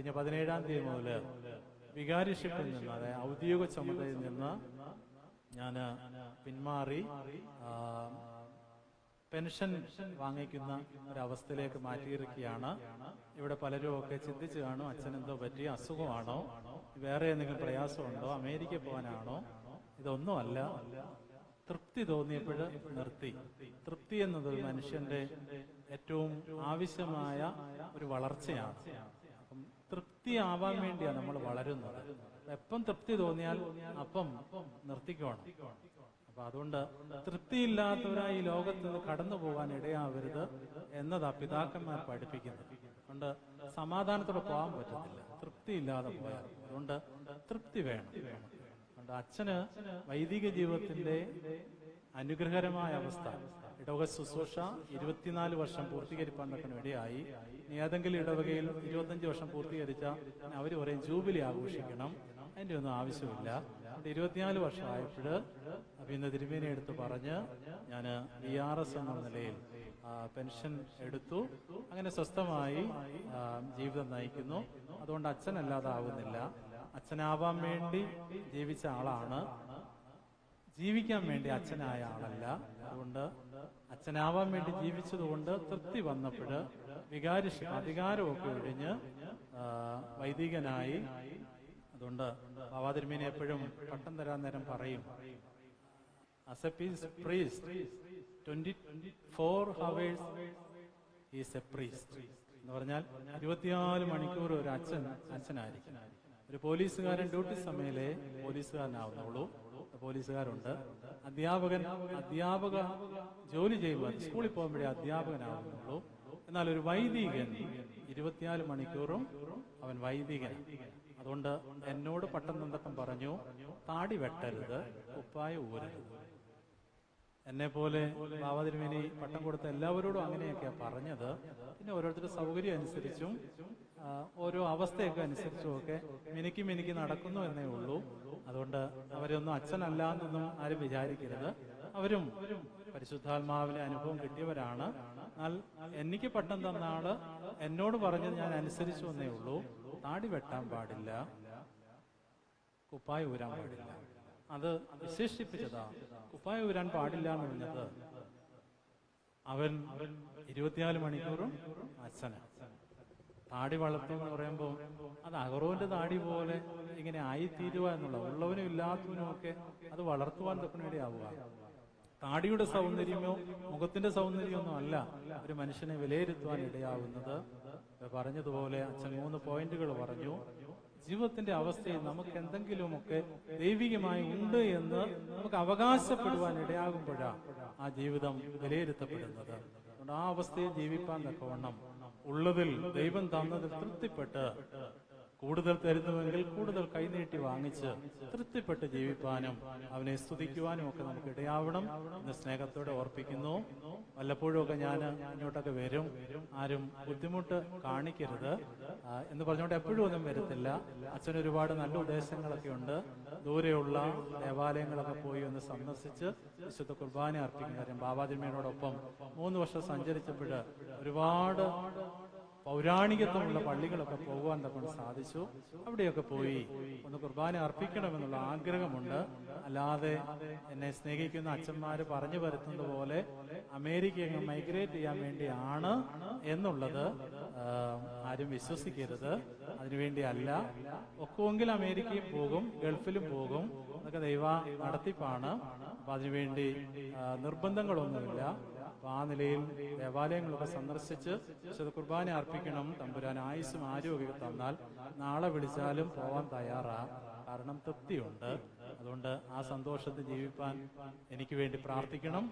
കഴിഞ്ഞ 17-ാം തീയതി മുതൽ വികാരിഷിപ്പിൽ നിന്ന്, അതായത് ഔദ്യോഗിക ചുമതലയിൽ നിന്ന് ഞാൻ പിന്മാറി പെൻഷൻ വാങ്ങിക്കുന്ന ഒരവസ്ഥയിലേക്ക് മാറ്റിയിരിക്കുകയാണ്. ഇവിടെ പലരും ഒക്കെ ചിന്തിച്ചു കാണും, അച്ഛനെന്തോ പറ്റി, അസുഖമാണോ, വേറെ എന്തെങ്കിലും പ്രയാസമുണ്ടോ, അമേരിക്കയിൽ പോകാനാണോ? ഇതൊന്നുമല്ല. തൃപ്തി തോന്നിയപ്പോൾ നിർത്തി. തൃപ്തി എന്നത് ഒരു മനുഷ്യന്റെ ഏറ്റവും ആവശ്യമായ ഒരു വളർച്ചയാണ്. അപ്പം തൃപ്തിയാവാൻ വേണ്ടിയാണ് നമ്മൾ വളരുന്നത്. എപ്പം തൃപ്തി തോന്നിയാൽ അപ്പം നിർത്തിക്കോണം. അപ്പൊ അതുകൊണ്ട് തൃപ്തിയില്ലാത്തവരായി ഈ ലോകത്ത് നിന്ന് കടന്നു പോകാൻ ഇടയാവരുത് എന്നതാ പിതാക്കന്മാർ പഠിപ്പിക്കുന്നത്. അതുകൊണ്ട് സമാധാനത്തോടെ പോകാൻ പറ്റത്തില്ല തൃപ്തിയില്ലാതെ പോയാൽ. അതുകൊണ്ട് തൃപ്തി വേണം. അതുകൊണ്ട് അച്ഛന് വൈദിക ജീവിതത്തിന്റെ അനുഗ്രഹകരമായ അവസ്ഥ, ഇടവക ശുശ്രൂഷ 24 വർഷം പൂർത്തീകരിപ്പാൻ തക്കനും ഇടയായി. ഏതെങ്കിലും ഇടവകയിൽ 25 വർഷം പൂർത്തീകരിച്ച അവർ പറയും ജൂബിലി ആഘോഷിക്കണം. അതിൻ്റെ ഒന്നും ആവശ്യമില്ല. 24 വർഷമായപ്പോൾ ഇന്ന് തിരുമേനി എടുത്ത് പറഞ്ഞ് ഞാൻ BRS എന്ന നിലയിൽ പെൻഷൻ എടുത്തു. അങ്ങനെ സ്വസ്ഥമായി ജീവിതം നയിക്കുന്നു. അതുകൊണ്ട് അച്ഛനല്ലാതെ ആവുന്നില്ല. അച്ഛനാവാൻ വേണ്ടി ജീവിച്ച ആളാണ്, ജീവിക്കാൻ വേണ്ടി അച്ഛനായ ആളല്ല. അതുകൊണ്ട് അച്ഛനാവാൻ വേണ്ടി ജീവിച്ചതുകൊണ്ട് തൃപ്തി വന്നപ്പോൾ വികാരിഷിപ്പ് അധികാരമൊക്കെ ഒഴിഞ്ഞ് വൈദികനായി. അതുകൊണ്ട് ബാബാ തിരുമേനി എപ്പോഴും പട്ടം തരാൻ നേരം പറയും, as a priest 24 hours is a priest എന്ന് പറഞ്ഞാൽ 24 മണിക്കൂർ ഒരു അച്ഛനായിരിക്കും. ഒരു പോലീസുകാരൻ ഡ്യൂട്ടി സമയലേ പോലീസുകാരനാവുന്നുള്ളൂ. പോലീസുകാരുണ്ട്. അധ്യാപക ജോലി ചെയ്യുമ്പോൾ സ്കൂളിൽ പോകുമ്പോഴേ അധ്യാപകനാവുന്നുള്ളൂ. എന്നാൽ ഒരു വൈദികൻ 24 മണിക്കൂറും അവൻ വൈദികൻ. അതുകൊണ്ട് എന്നോട് പട്ടം തന്നപ്പം പറഞ്ഞു, താടി വെട്ടരുത്, കുപ്പായ ഊരരുത്. എന്നെ പോലെ ബാബാ തിരുമേനി പട്ടം കൊടുത്ത എല്ലാവരോടും അങ്ങനെയൊക്കെയാ പറഞ്ഞത്. പിന്നെ ഓരോരുത്തരുടെ സൗകര്യം അനുസരിച്ചും ഓരോ അവസ്ഥയൊക്കെ അനുസരിച്ചും ഒക്കെ മിനുക്കി നടക്കുന്നു എന്നേ ഉള്ളൂ. അതുകൊണ്ട് അവരൊന്നും അച്ഛനല്ല എന്നൊന്നും ആരും വിചാരിക്കരുത്. അവരും പരിശുദ്ധാത്മാവിലെ അനുഭവം കിട്ടിയവരാണ്. എന്നാൽ എനിക്ക് പട്ടം തന്ന ആള് എന്നോട് പറഞ്ഞത് ഞാൻ അനുസരിച്ചു എന്നേ ഉള്ളൂ. താടി വെട്ടാൻ പാടില്ല, കുപ്പായ ഊരാൻ പാടില്ല. അത് വിശേഷിപ്പിച്ചതാ. കുപ്പായ ഊരാൻ പാടില്ല എന്ന് പറഞ്ഞത് അവൻ 24 മണിക്കൂറും അച്ഛന്. താടി വളർത്തും എന്ന് പറയുമ്പോൾ അത് അഹറോന്റെ താടി പോലെ ഇങ്ങനെ ആയിത്തീരുക എന്നുള്ള, ഉള്ളവനും ഇല്ലാത്തവനും ഒക്കെ അത് വളർത്തുവാൻ തൊക്കിന് വേണ്ടി ആവുക. താടിയുടെ സൗന്ദര്യമോ മുഖത്തിന്റെ സൗന്ദര്യമൊന്നും അല്ല ഒരു മനുഷ്യനെ വിലയിരുത്തുവാൻ ഇടയാവുന്നത്. പറഞ്ഞതുപോലെ അച്ഛൻ 3 പോയിന്റുകൾ പറഞ്ഞു. ജീവിതത്തിന്റെ അവസ്ഥയിൽ നമുക്ക് എന്തെങ്കിലുമൊക്കെ ദൈവികമായി ഉണ്ട് എന്ന് നമുക്ക് അവകാശപ്പെടുവാൻ ഇടയാകുമ്പോഴാണ് ആ ജീവിതം വിലയിരുത്തപ്പെടുന്നത്. അതുകൊണ്ട് ആ അവസ്ഥയിൽ ജീവിപ്പാൻ തക്കവണ്ണം ഉള്ളതിൽ ദൈവം തന്നതിൽ തൃപ്തിപ്പെട്ട്, കൂടുതൽ തരുന്നുവെങ്കിൽ കൂടുതൽ കൈനീട്ടി വാങ്ങിച്ച് തൃപ്തിപ്പെട്ട് ജീവിപ്പാനും അവനെ സ്തുതിക്കുവാനും ഒക്കെ നമുക്ക് ഇടയാവണം എന്ന് സ്നേഹത്തോടെ ഓർപ്പിക്കുന്നു. വല്ലപ്പോഴും ഒക്കെ ഞാൻ ഇങ്ങോട്ടൊക്കെ വരും, ആരും ബുദ്ധിമുട്ട് കാണിക്കരുത് എന്ന് പറഞ്ഞുകൊണ്ട് എപ്പോഴും ഒന്നും വരത്തില്ല. അച്ഛന് ഒരുപാട് നല്ല ഉദ്ദേശങ്ങളൊക്കെ ഉണ്ട്. ദൂരെയുള്ള ദേവാലയങ്ങളൊക്കെ പോയി ഒന്ന് സന്ദർശിച്ച് വിശുദ്ധ കുർബാന അർപ്പിക്കുന്ന കാര്യം. ബാബാ തിരുമേനിയോടൊപ്പം 3 വർഷം സഞ്ചരിച്ചപ്പോൾ ഒരുപാട് പൗരാണികത്വമുള്ള പള്ളികളൊക്കെ പോകുവാൻ തക്കൊണ്ട് സാധിച്ചു. അവിടെയൊക്കെ പോയി ഒന്ന് കുർബാന അർപ്പിക്കണമെന്നുള്ള ആഗ്രഹമുണ്ട്. അല്ലാതെ എന്നെ സ്നേഹിക്കുന്ന അച്ഛന്മാര് പറഞ്ഞു വരുത്തുന്നത് പോലെ അമേരിക്ക മൈഗ്രേറ്റ് ചെയ്യാൻ വേണ്ടിയാണ് എന്നുള്ളത് ആരും വിശ്വസിക്കരുത്. അതിനുവേണ്ടി അല്ല. ഒക്കുമെങ്കിൽ അമേരിക്കയും പോകും, ഗൾഫിലും പോകും. അതൊക്കെ ദൈവ നടത്തിപ്പാണ്. അപ്പൊ അതിനുവേണ്ടി നിർബന്ധങ്ങളൊന്നുമില്ല. അപ്പൊ ആ നിലയിൽ ദേവാലയങ്ങളൊക്കെ സന്ദർശിച്ച് വിശുദ്ധ കുർബാന അർപ്പിക്കണം. തമ്പുരാൻ ആയുസ്സും ആരോഗ്യം തന്നാൽ നാളെ വിളിച്ചാലും പോവാൻ തയ്യാറാ. കാരണം തൃപ്തിയുണ്ട്. അതുകൊണ്ട് ആ സന്തോഷത്തിൽ ജീവിപ്പാൻ എനിക്ക് വേണ്ടി പ്രാർത്ഥിക്കണം.